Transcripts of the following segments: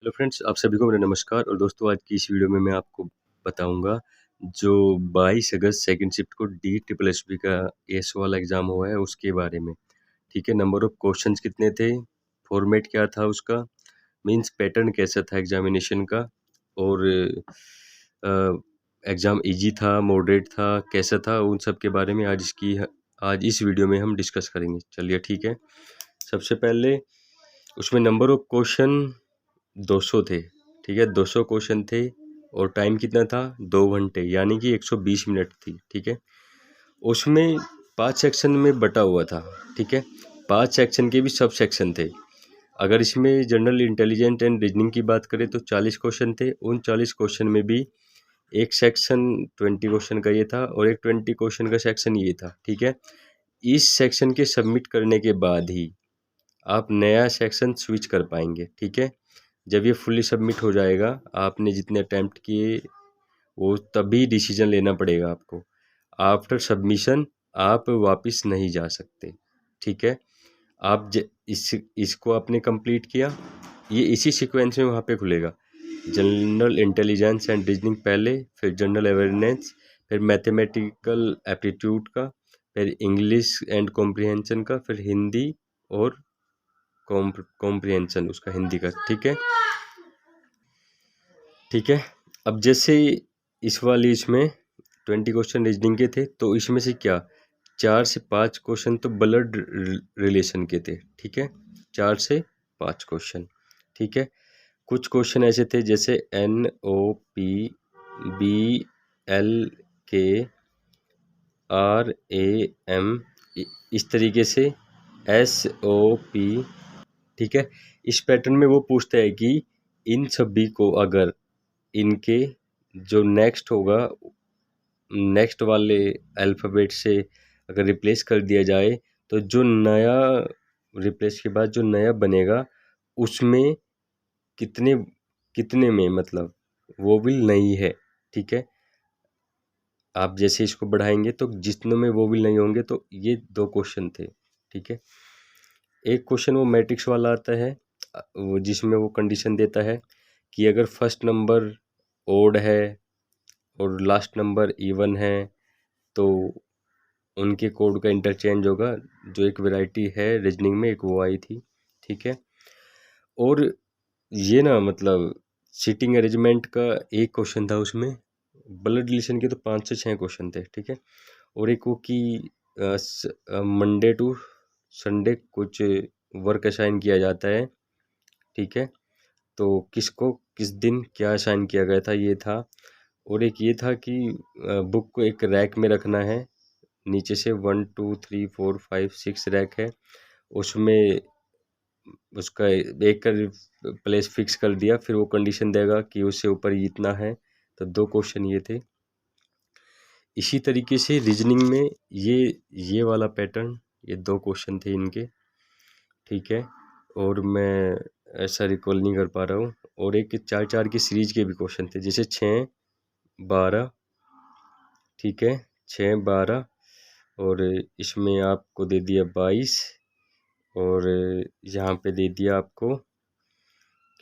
Hello friends, आप सभी को मेरा नमस्कार। और दोस्तों, आज की इस वीडियो में मैं आपको बताऊंगा जो 22 अगस्त सेकंड शिफ्ट को DSSB का एस वाला एग्ज़ाम हुआ है उसके बारे में। ठीक है, नंबर ऑफ क्वेश्चंस कितने थे, फॉर्मेट क्या था उसका, मींस पैटर्न कैसा था एग्जामिनेशन का, और एग्ज़ाम इजी था, मॉडरेट था, कैसा था, उन सब के बारे में आज इस वीडियो में हम डिस्कस करेंगे। चलिए ठीक है। सबसे पहले उसमें नंबर ऑफ क्वेश्चन 200 थे। ठीक है, 200 क्वेश्चन थे और टाइम कितना था, 2 घंटे, यानी कि 120 मिनट थी। ठीक है, उसमें 5 सेक्शन में बटा हुआ था। ठीक है, 5 सेक्शन के भी सब सेक्शन थे। अगर इसमें जनरल इंटेलिजेंस एंड रीजनिंग की बात करें तो 40 क्वेश्चन थे। उन 40 क्वेश्चन में भी एक सेक्शन 20 क्वेश्चन का ये था और एक 20 क्वेश्चन का सेक्शन ये था। ठीक है, इस सेक्शन के सबमिट करने के बाद ही आप नया सेक्शन स्विच कर पाएंगे। ठीक है, जब ये फुल्ली सबमिट हो जाएगा, आपने जितने अटैम्प्ट किए वो तभी डिसीजन लेना पड़ेगा आपको। आफ्टर सबमिशन आप वापस नहीं जा सकते। ठीक है, आप इसको आपने कंप्लीट किया, ये इसी सीक्वेंस में वहाँ पे खुलेगा। जनरल इंटेलिजेंस एंड रीजनिंग पहले, फिर जनरल अवेयरनेस, फिर मैथमेटिकल एप्टीट्यूड का, फिर इंग्लिश एंड कॉम्प्रिहेंशन का, फिर हिंदी और कॉम्प्रिहेंशन उसका हिंदी का। ठीक है, ठीक है। अब जैसे इसमें 20 क्वेश्चन रीजनिंग के थे, तो इसमें से क्या 4 से 5 क्वेश्चन तो ब्लड रिलेशन के थे। ठीक है, 4 से 5 क्वेश्चन। ठीक है, कुछ क्वेश्चन ऐसे थे जैसे NOPBLKRAM, इस तरीके से SOP। ठीक है, इस पैटर्न में वो पूछता है कि इन सभी को अगर इनके जो नेक्स्ट होगा, नेक्स्ट वाले अल्फ़ाबेट से अगर रिप्लेस कर दिया जाए, तो जो नया रिप्लेस के बाद जो नया बनेगा उसमें कितने कितने में, मतलब वो भी नहीं है। ठीक है, आप जैसे इसको बढ़ाएंगे तो जितनों में वो भी नहीं होंगे। तो ये 2 क्वेश्चन थे। ठीक है, एक क्वेश्चन वो मैट्रिक्स वाला आता है, वो जिसमें वो कंडीशन देता है कि अगर फर्स्ट नंबर ओड है और लास्ट नंबर इवन है तो उनके कोड का इंटरचेंज होगा। जो एक वैरायटी है रीजनिंग में, एक वो आई थी। ठीक है, और ये ना मतलब सीटिंग अरेंजमेंट का एक क्वेश्चन था उसमें। ब्लड रिलेशन के तो 5 से 6 क्वेश्चन थे। ठीक है, और एक वो कि मंडे टू संडे कुछ वर्क असाइन किया जाता है। ठीक है, तो किसको किस दिन क्या असाइन किया गया था, ये था। और एक ये था कि बुक को एक रैक में रखना है, नीचे से 1 2 3 4 5 6 रैक है, उसमें उसका एक का प्लेस फिक्स कर दिया, फिर वो कंडीशन देगा कि उससे ऊपर इतना है। तो 2 क्वेश्चन ये थे। इसी तरीके से रीजनिंग में ये वाला पैटर्न, ये 2 क्वेश्चन थे इनके। ठीक है, और मैं ऐसा रिकॉल नहीं कर पा रहा हूँ। और एक 4-4 की सीरीज के भी क्वेश्चन थे, जैसे 6 12। ठीक है, 6 12, और इसमें आपको दे दिया 22, और यहाँ पे दे दिया आपको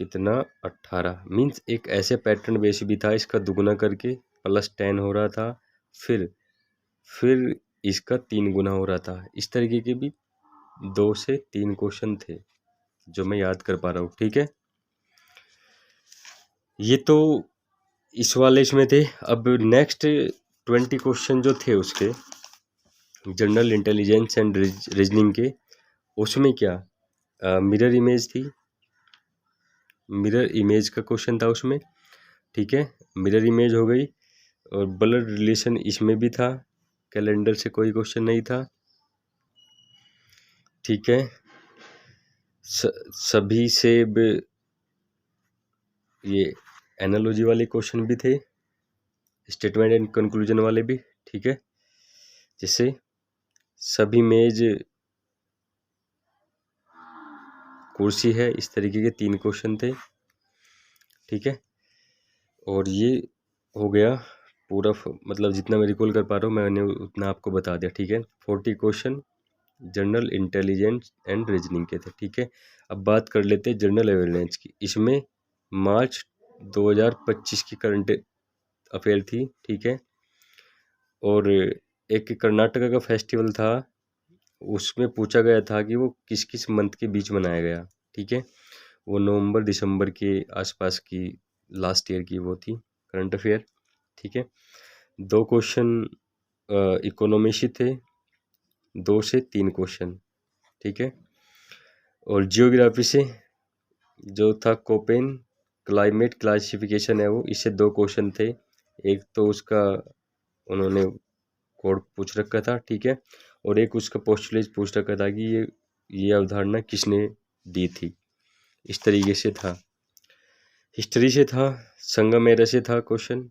कितना 18। मीन्स एक ऐसे पैटर्न बेस भी था, इसका दुगुना करके +10 हो रहा था, फिर इसका 3 गुना हो रहा था। इस तरीके के भी 2 से 3 क्वेश्चन थे जो मैं याद कर पा रहा हूँ। ठीक है, ये तो इस वाले इसमें थे। अब नेक्स्ट 20 क्वेश्चन जो थे उसके जनरल इंटेलिजेंस एंड रीजनिंग के, उसमें क्या मिरर इमेज थी। मिरर इमेज का क्वेश्चन था उसमें। ठीक है, मिरर इमेज हो गई, और ब्लड रिलेशन इसमें भी था, कैलेंडर से कोई क्वेश्चन नहीं था। ठीक है, सभी से ये एनालॉजी वाले क्वेश्चन भी थे, स्टेटमेंट एंड कंक्लूजन वाले भी। ठीक है, जैसे सभी मेज कुर्सी है, इस तरीके के 3 क्वेश्चन थे। ठीक है, और ये हो गया पूरा, मतलब जितना मैं रिकॉल कर पा रहा हूँ मैंने उतना आपको बता दिया। ठीक है, 40 question general intelligence and reasoning के थे। ठीक है, अब बात कर लेते हैं जनरल अवेयरनेस की। इसमें मार्च 2025 की करंट अफेयर थी, ठीक है। और एक कर्नाटका का फेस्टिवल था, उसमें पूछा गया था कि वो किस किस मंथ के बीच मनाया गया, ठीक है। वो नवंबर दिसंबर के आसपास की लास्ट ईयर की वो थी करंट अफेयर, ठीक है। 2 क्वेश्चन इकोनॉमी से थे, 2 से 3 क्वेश्चन, ठीक है। और जियोग्राफी से जो था कोपेन क्लाइमेट क्लासिफिकेशन है वो, इससे 2 क्वेश्चन थे। एक तो उसका उन्होंने कोड पूछ रखा था, ठीक है। और एक उसका पोस्टुलेट पूछ रखा था कि ये अवधारणा किसने दी थी, इस तरीके से था। हिस्ट्री से था, संगमेर से था क्वेश्चन,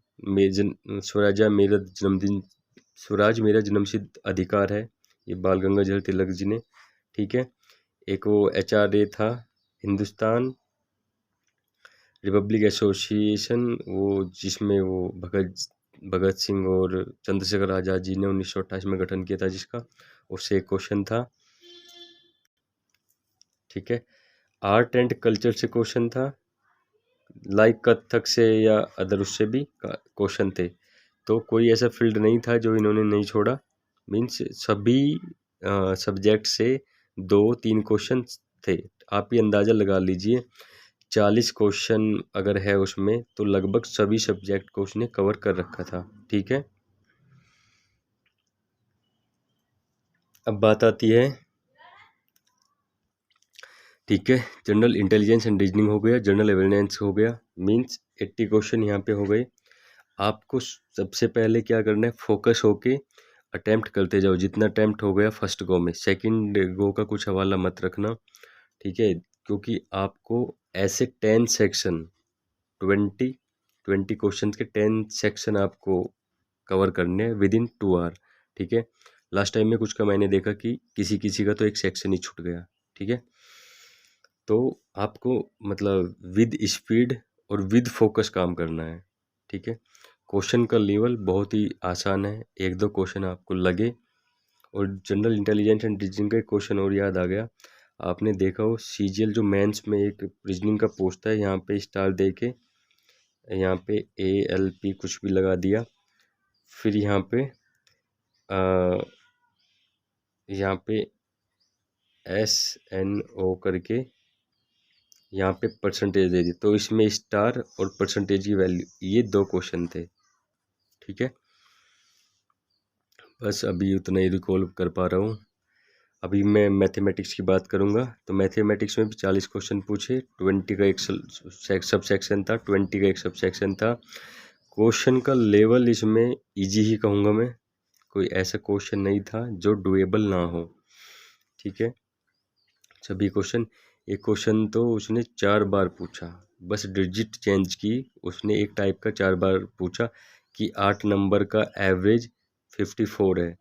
स्वराज मेरा जन्मसिद्ध अधिकार है, ये बाल गंगाधर तिलक जी ने, ठीक है। एक वो HRA था, हिंदुस्तान रिपब्लिक एसोसिएशन, वो जिसमें वो भगत सिंह और चंद्रशेखर आज़ाद जी ने 1928 में गठन किया था जिसका, उससे एक क्वेश्चन था, ठीक है। आर्ट एंड कल्चर से क्वेश्चन था, लाइक कथक से या अदर उससे भी क्वेश्चन थे। तो कोई ऐसा फील्ड नहीं था जो इन्होंने नहीं छोड़ा, मीन्स सभी सब्जेक्ट से 2-3 क्वेश्चन थे। आप ये अंदाज़ा लगा लीजिए 40 क्वेश्चन अगर है उसमें तो लगभग सभी सब्जेक्ट को उसने कवर कर रखा था, ठीक है। अब बात आती है, ठीक है, जनरल इंटेलिजेंस एंड रीजनिंग हो गया, जनरल अवेयरनेस हो गया, मीन्स 80 क्वेश्चन यहाँ पे हो गए। आपको सबसे पहले क्या करना है, फोकस होके अटेम्प्ट करते जाओ, जितना अटेम्प्ट हो गया फर्स्ट गो में, सेकंड गो का कुछ हवाला मत रखना, ठीक है। क्योंकि आपको ऐसे 10 सेक्शन 20 क्वेश्चन के 10 सेक्शन आपको कवर करने हैं विद इन 2 आवर, ठीक है। लास्ट टाइम में कुछ का मैंने देखा कि किसी किसी का तो एक सेक्शन ही छूट गया, ठीक है। तो आपको मतलब विद स्पीड और विद फोकस काम करना है, ठीक है। क्वेश्चन का लेवल बहुत ही आसान है, 1-2 क्वेश्चन आपको लगे। और जनरल इंटेलिजेंस एंड रीजनिंग का एक क्वेश्चन और याद आ गया, आपने देखा हो CGL जो मेंस में एक रीजनिंग का पोस्ट है, यहाँ पे स्टार दे के यहाँ पे ALP कुछ भी लगा दिया, फिर यहाँ पे SNO करके यहाँ पे परसेंटेज दे दी, तो इसमें स्टार और परसेंटेज की वैल्यू, ये 2 क्वेश्चन थे, ठीक है। बस अभी उतना ही रिकॉल कर पा रहा हूँ। अभी मैं मैथमेटिक्स की बात करूँगा, तो मैथमेटिक्स में भी 40 क्वेश्चन पूछे, 20 का एक सब सेक्शन था, 20 का एक सब सेक्शन था। क्वेश्चन का लेवल इसमें इजी ही कहूँगा मैं, कोई ऐसा क्वेश्चन नहीं था जो डुएबल ना हो, ठीक है। सभी क्वेश्चन, एक क्वेश्चन तो उसने 4 बार पूछा, बस डिजिट चेंज की, उसने एक टाइप का 4 बार पूछा कि 8 नंबर का एवरेज 54 है,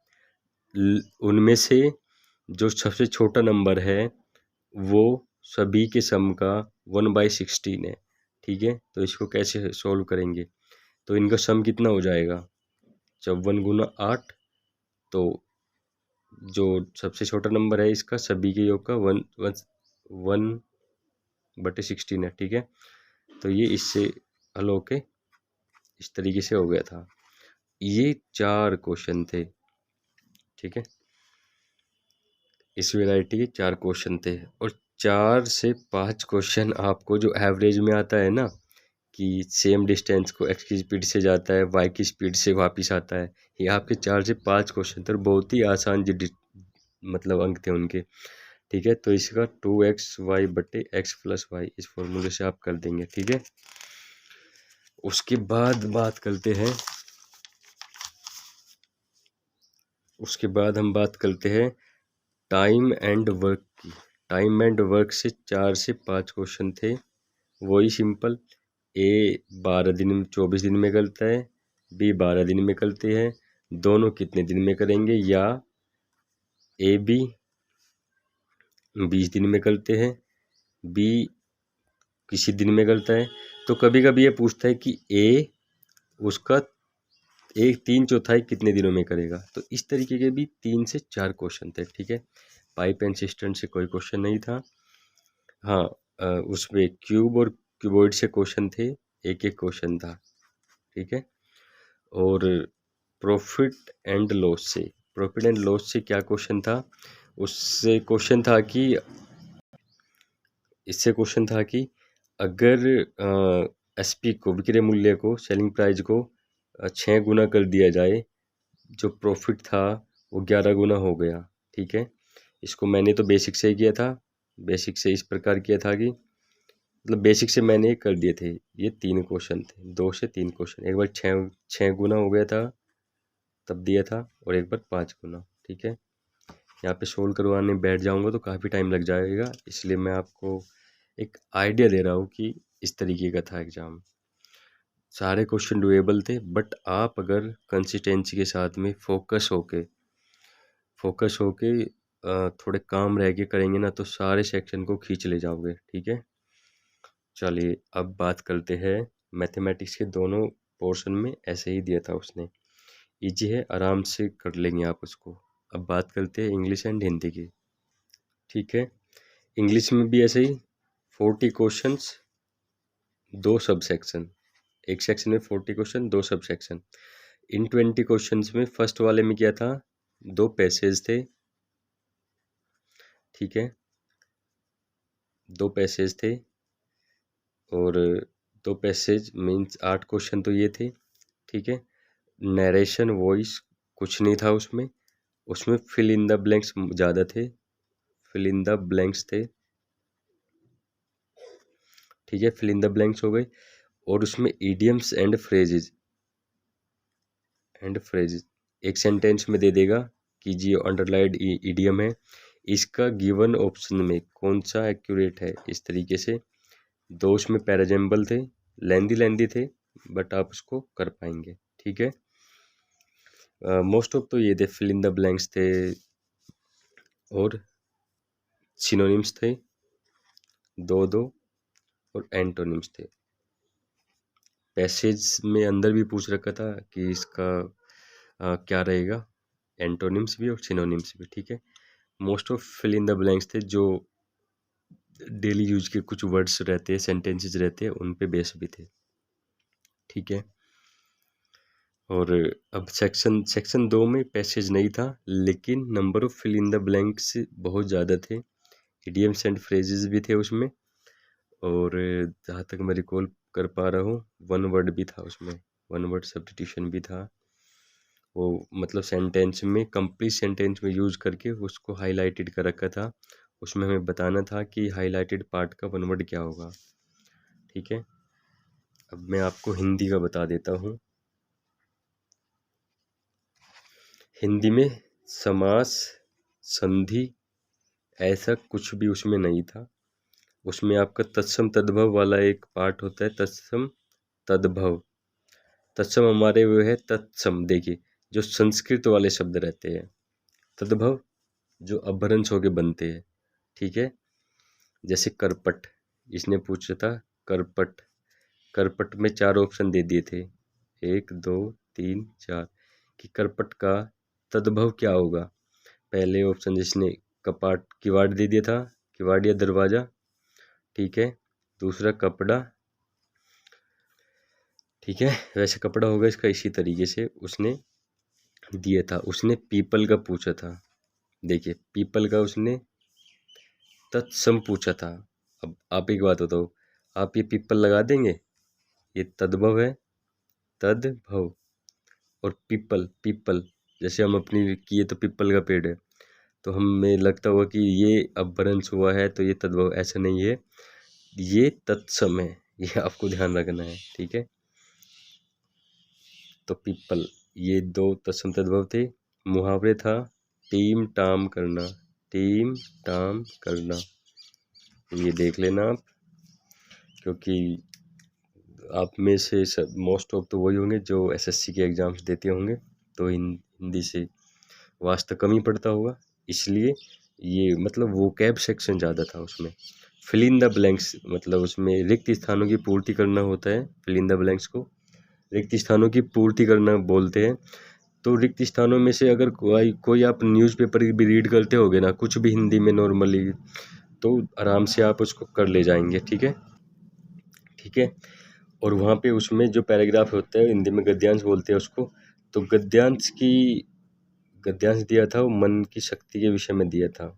उनमें से जो सबसे छोटा नंबर है वो सभी के सम का 1/16 है, ठीक है। तो इसको कैसे सॉल्व करेंगे, तो इनका सम कितना हो जाएगा, जब 1 गुना 8, तो जो सबसे छोटा नंबर है इसका सभी के योग का 1/16 है, ठीक है। तो ये इससे हल होके इस तरीके से हो गया था। ये 4 क्वेश्चन थे, ठीक है। इस वैरायटी के 4 क्वेश्चन थे, और 4 से 5 क्वेश्चन आपको जो एवरेज में आता है ना, कि सेम डिस्टेंस को x की स्पीड से जाता है, y की स्पीड से वापस आता है, ये आपके 4 से 5 क्वेश्चन थे, और बहुत ही आसान मतलब अंक थे उनके, ठीक है। तो इसका 2xy/x+y इस फॉर्मूले से आप कर देंगे, ठीक है। उसके बाद हम बात करते हैं टाइम एंड वर्क की। टाइम एंड वर्क से 4 से 5 क्वेश्चन थे, वही सिंपल, A 24 दिन में करता है, B 12 दिन में करते हैं, दोनों कितने दिन में करेंगे, या AB 20 दिन में करते हैं, B किसी दिन में करता है। तो कभी कभी ये पूछता है कि A उसका 1/3 कितने दिनों में करेगा, तो इस तरीके के भी 3 से 4 क्वेश्चन थे, ठीक है। पाइप एंड सिस्टम से कोई क्वेश्चन नहीं था। हाँ, उसमें क्यूब और क्यूबॉइड से क्वेश्चन थे, एक एक क्वेश्चन था, ठीक है। और प्रॉफिट एंड लॉस से क्या क्वेश्चन था, उससे क्वेश्चन था कि इससे क्वेश्चन था कि अगर एसपी को, विक्रय मूल्य को, सेलिंग प्राइस को 6 गुना कर दिया जाए, जो प्रॉफिट था वो 11 गुना हो गया, ठीक है। इसको मैंने तो बेसिक से ही किया था। बेसिक से इस प्रकार किया था कि मतलब बेसिक से मैंने कर दिए थे। ये 3 क्वेश्चन थे, 2 से 3 क्वेश्चन। एक बार 6 गुना हो गया था तब दिया था, और एक बार 5 गुना, ठीक है। यहाँ पे सोल्व करवाने बैठ जाऊंगा तो काफ़ी टाइम लग जाएगा, इसलिए मैं आपको एक आइडिया दे रहा हूँ कि इस तरीके का था एग्ज़ाम। सारे क्वेश्चन डुएबल थे, बट आप अगर कंसिस्टेंसी के साथ में फोकस होके थोड़े काम रह के करेंगे ना, तो सारे सेक्शन को खींच ले जाओगे, ठीक है। चलिए अब बात करते हैं मैथमेटिक्स के दोनों पोर्शन में ऐसे ही दिया था उसने। इजी है, आराम से कर लेंगे आप उसको। अब बात करते हैं इंग्लिश एंड हिंदी की, ठीक है। इंग्लिश में भी ऐसे ही 40 क्वेश्चंस, 2 सब सेक्शन। एक सेक्शन में 40 क्वेश्चन, 2 सब सेक्शन। इन 20 क्वेश्चंस में फर्स्ट वाले में क्या था, 2 पैसेज थे, ठीक है। 2 पैसेज थे, और 2 पैसेज मीन्स 8 क्वेश्चन तो ये थे, ठीक है। नरेशन वॉइस कुछ नहीं था उसमें। उसमें फिल इन द ब्लैंक्स ज़्यादा थे, फिल इन द ब्लैंक्स थे, ठीक है। फिल इन द ब्लैंक्स हो गए। और उसमें इडियम्स एंड फ्रेजेस एक सेंटेंस में दे देगा कि जी अंडरलाइंड इडियम है, इसका गिवन ऑप्शन में कौन सा एक्यूरेट है, इस तरीके से। 2 उसमें पैराजेम्बल थे, लेंदी थे, बट आप उसको कर पाएंगे, ठीक है। मोस्ट ऑफ तो ये थे, फिल इन द ब्लैंक्स थे, और सिनोनिम्स थे 2 और एंटोनिम्स थे। पैसेज में अंदर भी पूछ रखा था कि इसका क्या रहेगा, एंटोनिम्स भी और सिनोनिम्स भी, ठीक है। Most of fill in the blanks थे, जो डेली यूज के कुछ वर्ड्स रहते हैं, सेंटेंसेस रहते हैं, उन पे बेस भी थे, ठीक है। और अब सेक्शन 2 में पैसेज नहीं था, लेकिन number of fill in the blanks बहुत ज़्यादा थे। इडियम्स एंड फ्रेजेस भी थे उसमें, और जहाँ तक मैं रिकॉल कर पा रहा हूँ, 1 वर्ड भी था उसमें, 1 वर्ड सब्स्टिट्यूशन भी था। वो मतलब सेंटेंस में, कंप्लीट सेंटेंस में यूज करके उसको हाईलाइटेड कर रखा था। उसमें हमें बताना था कि हाईलाइटेड पार्ट का 1 वर्ड क्या होगा, ठीक है। अब मैं आपको हिंदी का बता देता हूँ। हिंदी में समास, संधि, ऐसा कुछ भी उसमें नहीं था। उसमें आपका तत्सम तद्भव वाला एक पार्ट होता है, तत्सम तद्भव। तत्सम हमारे वो है तत्सम, देखिए जो संस्कृत वाले शब्द रहते हैं, तद्भव जो अपभ्रंश होके बनते हैं, ठीक है। जैसे करपट, इसने पूछा था करपट। करपट में 4 ऑप्शन दे दिए थे, 1 2 3 4, कि करपट का तद्भव क्या होगा। पहले ऑप्शन जिसने कपाट, किवाड़ दे दिया था, किवाड़ या दरवाजा, ठीक है। दूसरा कपड़ा, ठीक है, वैसे कपड़ा होगा इसका, इसी तरीके से उसने दिया था। उसने पीपल का पूछा था, देखिए पीपल का उसने तत्सम पूछा था। अब आप एक बात बताओ, आप ये पीपल लगा देंगे, ये तद्भव है, तद्भव। और पीपल, पीपल जैसे हम अपनी किए तो पीपल का पेड़ है, तो हमें लगता होगा कि ये अपभ्रंश हुआ है तो ये तद्भव, ऐसा नहीं है, ये तत्सम है, ये आपको ध्यान रखना है, ठीक है। तो पीपल, ये 2 तत्सम तद्भव थे। मुहावरे था टीम टाम करना, टीम टाम करना, ये देख लेना आप, क्योंकि आप में से सब मोस्ट ऑफ तो वही होंगे जो एसएससी के एग्ज़ाम्स देते होंगे, तो हिंदी से वास्ता कम ही पड़ता होगा, इसलिए ये मतलब वोकैब सेक्शन ज़्यादा था उसमें। फिल इन द ब्लैंक्स मतलब उसमें रिक्त स्थानों की पूर्ति करना होता है, फिल इन द ब्लैंक्स को रिक्त स्थानों की पूर्ति करना बोलते हैं। तो रिक्त स्थानों में से अगर कोई आप न्यूज़पेपर भी रीड करते होगे ना, कुछ भी हिंदी में नॉर्मली, तो आराम से आप उसको कर ले जाएंगे, ठीक है। ठीक है। और वहाँ पे उसमें जो पैराग्राफ होता है, हिंदी में गद्यांश बोलते हैं उसको, तो गद्यांश दिया था वो मन की शक्ति के विषय में दिया था,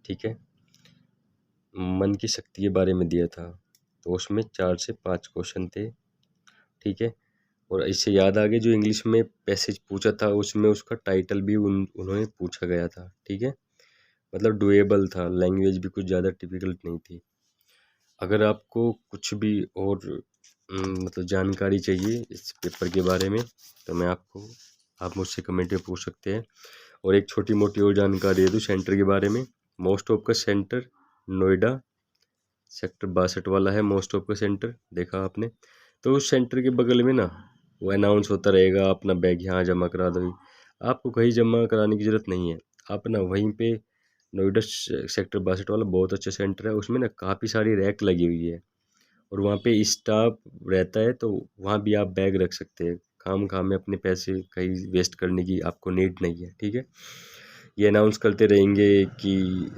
ठीक है, मन की शक्ति के बारे में दिया था। तो उसमें 4 से 5 क्वेश्चन थे, ठीक है। और इससे याद आ गया, जो इंग्लिश में पैसेज पूछा था उसमें उसका टाइटल भी उन्होंने पूछा गया था, ठीक है। मतलब डुएबल था, लैंग्वेज भी कुछ ज़्यादा डिफिकल्ट नहीं थी। अगर आपको कुछ भी और मतलब जानकारी चाहिए इस पेपर के बारे में, तो आप मुझसे कमेंट में पूछ सकते हैं। और एक छोटी मोटी और जानकारी दे दूँ सेंटर के बारे में। मोस्ट ऑफ का सेंटर नोएडा सेक्टर 62 वाला है, मोस्ट ऑफ का सेंटर, देखा आपने। तो उस सेंटर के बगल में ना वो अनाउंस होता रहेगा, अपना बैग यहाँ जमा करा दो। आपको कहीं जमा कराने की ज़रूरत नहीं है, आप ना वहीं पे नोएडा सेक्टर 62 वाला बहुत अच्छा सेंटर है, उसमें ना काफ़ी सारी रैक लगी हुई है और वहाँ पे स्टाफ रहता है, तो वहाँ भी आप बैग रख सकते हैं। खाम में अपने पैसे कहीं वेस्ट करने की आपको नीड नहीं है, ठीक है। ये अनाउंस करते रहेंगे कि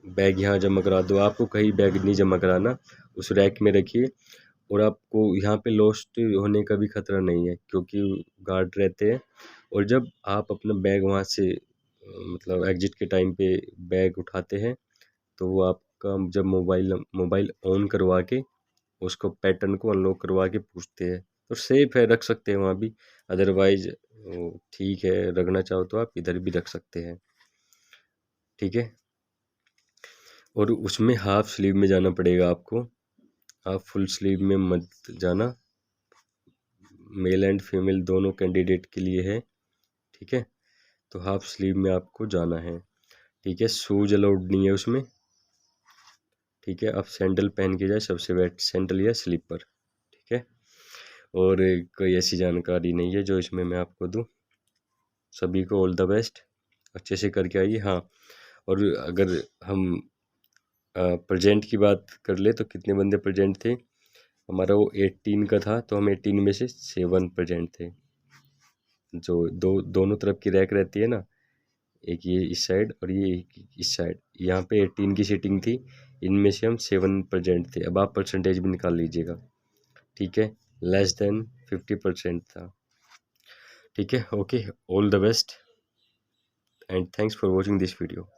बैग यहाँ जमा करा दो, आपको कहीं बैग नहीं जमा कराना, उस रैक में रखिए। और आपको यहाँ पे लॉस्ट होने का भी खतरा नहीं है, क्योंकि गार्ड रहते हैं। और जब आप अपना बैग वहाँ से मतलब एग्जिट के टाइम पे बैग उठाते हैं, तो वो आपका जब मोबाइल ऑन करवा के उसको पैटर्न को अनलॉक करवा के पूछते हैं, तो सेफ है, रख सकते हैं वहाँ भी। अदरवाइज ठीक है, रखना चाहो तो आप इधर भी रख सकते हैं, ठीक है। और उसमें हाफ स्लीव में जाना पड़ेगा आपको, आप फुल स्लीव में मत जाना। मेल एंड फीमेल दोनों कैंडिडेट के लिए है, ठीक है। तो हाफ स्लीव में आपको जाना है, ठीक है। शूज अलाउड नहीं है उसमें, ठीक है। आप सैंडल पहन के जाए, सबसे बेस्ट सैंडल या स्लीपर, ठीक है। और कोई ऐसी जानकारी नहीं है जो इसमें मैं आपको दूं। सभी को ऑल द बेस्ट, अच्छे से करके आइए। हाँ, और अगर हम प्रेजेंट की बात कर ले तो कितने बंदे प्रेजेंट थे, हमारा वो 18 का था, तो हम 18 में से 7 प्रेजेंट थे। जो दोनों तरफ की रैक रहती है ना, एक ये इस साइड और ये एक इस साइड, यहाँ पे 18 की सीटिंग थी, इनमें से हम 7 प्रेजेंट थे। अब आप परसेंटेज भी निकाल लीजिएगा, ठीक है। लेस देन 50% था, ठीक है। Okay, all the best and thanks for watching this video.